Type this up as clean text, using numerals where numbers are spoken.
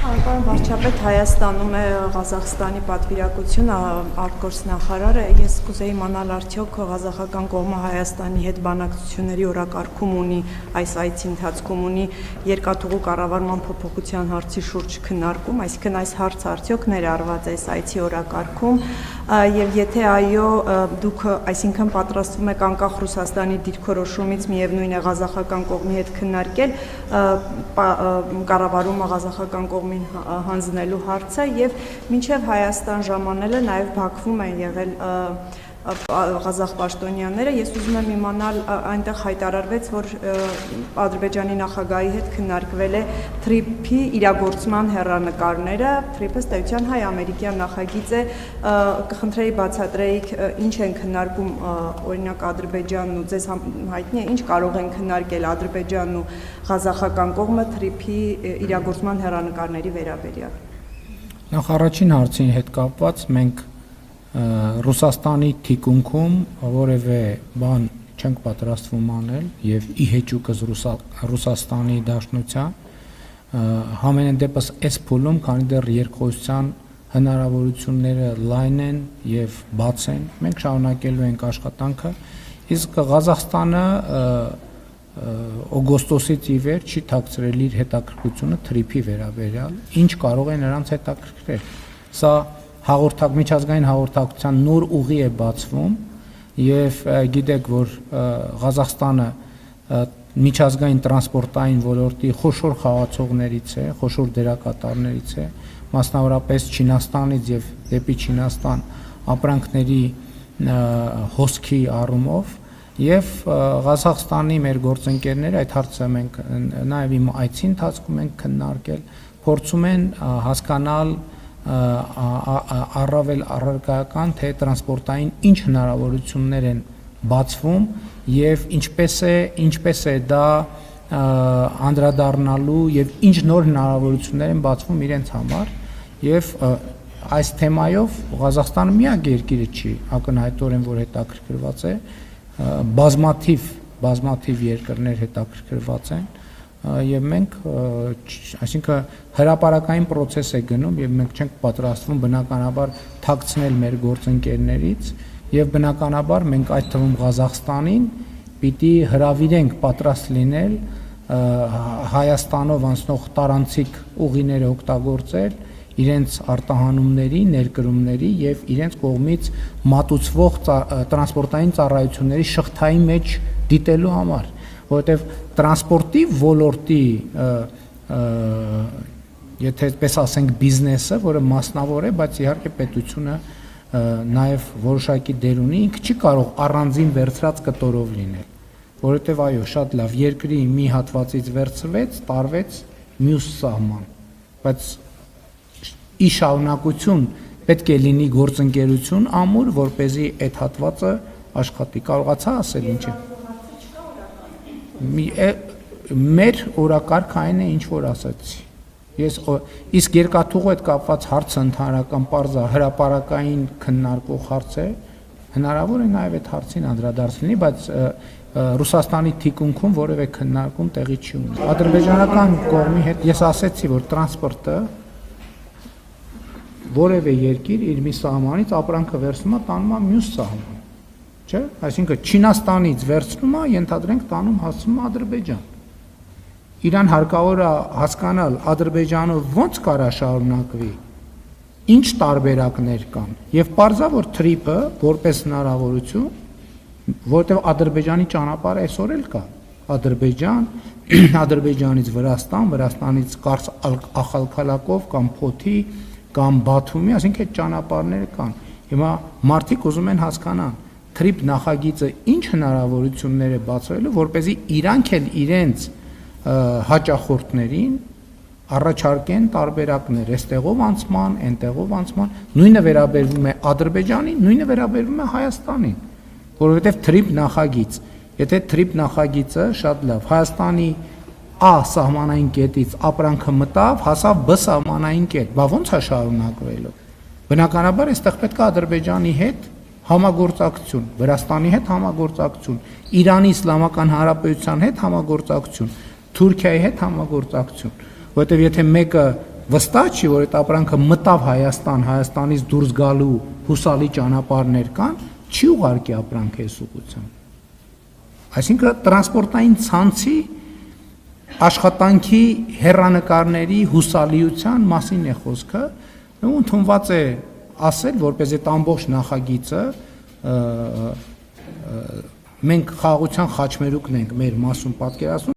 Պարոն վարչապետ, Հայաստանում է Ղազախստանի պատվիրակությունը, արտգործնախարարը, ես կուզեի իմանալ արդյոք ղազախական կողմը Հայաստանի հետ բանակցությունների օրակարգում ունի, այս այցի ընթացքում ունի երկաթուղու կառավարման փոփոխության հարցի շուրջ քննարկում, այսինքն այս հարցը արդյոք ներառված է այս այցի օրակարգում, եւ եթե այո, դուք այսինքն պատրաստվում եք անկախ Ռուսաստանի դիրքորոշումից միևնույն է ղազախական կողմի հետ քննարկել կառավարումը ղազախական կողմին հանձնելու հարցը եւ մինչեւ Հայաստան ժամանելը նաեւ Բաքվում են եղել ղազախ պաշտոնյաները, ես ուզում եմ իմանալ, այնտեղ հայտարարվեց, որ Ադրբեջանի նախագահի հետ քննարկվել է թրիփի իրագործման հեռանկարները, թրիփը ըստ էության հայ-ամերիկյան նախագիծ է, կխնդրեի բացատրեիք, ինչ են քննարկում օրինակ Ադրբեջանն ու ձեզ հայտնի է, ինչ կարող են քննարկել Ադրբեջանն ու ղազախական կողմը թրիփի իրագործման հեռանկարների վերաբերյալ։ Նախ առաջին հարցին հետ կապված մենք Ռուսաստանի թիկունքում որևէ բան չենք պատրաստվում անել եւ ի հեճուկս Ռուսաստանի Դաշնության համենայն դեպս այս փուլում, քանի դեռ երկխոսության հնարավորությունները լայն են եւ բաց են, մենք շարունակելու ենք աշխատանքը, իսկ Ղազախստանը օգոստոսից ի վեր չի թաքցրել իր հետաքրքրությունը թրիփի վերաբերյալ, ինչ կարող է նրանց հետաքրքրել։ Սա միջազգային հաղորդակցության նոր ուղի է բացվում եւ գիտեք, որ Ղազախստանը միջազգային տրանսպորտային ոլորտի խոշոր խաղացողներից է, խոշոր դերակատարներից է, մասնավորապես Չինաստանից եւ դեպի Չինաստան ապրանքների հոսքի առումով եւ Ղազախստանի մեր գործընկերները այդ հարցը մենք նաեւ իմ այցի ընթացքում ենք քննարկել, փորձում են հասկանալ առավել առարկայական թե տրանսպորտային ինչ հնարավորություններ են բացվում եւ ինչպես է դա անդրադառնալու եւ ինչ նոր հնարավորություններ են բացվում իրենց համար եւ այս թեմայով Ղազախստանը միակ երկիրը չի ակնհայտորեն որ հետաքրքրված է բազմաթիվ երկրներ հետաքրքրված են եւ մենք այսինքն հրապարակային process է գնում եւ մենք չենք պատրաստվում բնականաբար թաքցնել մեր գործընկերներից եւ բնականաբար մենք այդ թվում Ղազախստանին պիտի հրավիրենք պատրաստ լինել Հայաստանով անցնող տարանցիկ ուղիները օգտագործել իրենց արտահանումների, ներկրումների եւ իրենց կողմից մատուցվող տրանսպորտային ծառայությունների շղթայի մեջ դիտելու համար որովհետև տրանսպորտի ոլորտի եթե այդպես ասենք բիզնեսը, որը մասնավոր է, բայց իհարկե պետությունը նաև որոշակի դեր ունի, ինքը չի կարող առանձին վերցրած կտորով լինել, որովհետև այո, շատ լավ, երկրի մի հատվածից վերցրվեց, տարվեց մյուս սահման, բայց ի շարունակություն պետք է լինի գործընկերություն ամուր, որպեսզի այդ հատվածը աշխատի, կարողացա ասել ինչ է։ Մեր օրակարգ այն է, ինչ որ ասացի։ Իսկ երկաթուղու հետ կապված հարցը ընդհանրական պարզ հրապարակային քննարկող հարց է, հնարավոր է նաև այդ հարցին անդրադարձնի, բայց Ռուսաստանի թիկունքում որևէ քննարկում տեղի չի ունի։ Ադրբեջանական կողմի հետ ես ասեցի, որ տրանսպորտը որևէ երկիր իր մի սահմանից ապրանքը վերցնում է տանում է մյուս սահման, չէ՞։ Այսինքն Չինաստանից վերցնում է, ենթադրենք տանում հասցնում է Ադրբեջան։ Իրան հարկավոր է հասկանալ Ադրբեջանով ոնց կարա շարունակվի, ինչ տարբերակներ կան, եւ պարզա որ թրիփը որպես հնարավորություն, որտեղ Ադրբեջանի ճանապարհը այսօր էլ կա, Ադրբեջան, Ադրբեջանից Վրաստան, Վրաստանից Կարս Ախալքալակով կամ Փոթի կամ Բաթումի, այսինքն այդ ճանապարհները կան։ Հիմա մարդիկ ուզում են հասկանալ թրիփ նախագիծը ինչ հնարավորություններ է բացվելու, որպեսզի իրանք էլ իրենց հաճախորդներին առաջարկեն տարբերակներ, այստեղով անցման, այնտեղով անցման, նույնը վերաբերվում է Ադրբեջանին, նույնը վերաբերվում է Հայաստանին, որովհետև թրիփ նախագիծ, եթե թրիփ նախագիծը շատ լավ, Հայաստանի A սահմանային կետից ապրանքը մտավ, հասավ B սահմանային կետ, բա ոնց է շարունակվելու։ Բնականաբար այստեղ պետք է Ադրբեջանի հետ համագործակցություն, Վրաստանի հետ համագործակցություն, Իրանի Իսլամական Հանրապետության հետ համագործակցություն, Թուրքիայի հետ համագործակցություն, որովհետև եթե մեկը վստահ չի, որ այդ ապրանքը մտավ Հայաստան, Հայաստանից դուրս գալու հուսալի ճանապարհներ կան, չի ուղարկի ապրանքը այս ուղղությամբ։ Այսինքն տրանսպորտային ցանցի աշխատանքի հեռանկարների հուսալիության մասին է խոսքը, ու ընդունված է ասել, որպես այդ ամբողջ նախագիծը մենք խաղաղության խաչմերուկն ենք մեր մասում պատկերացնում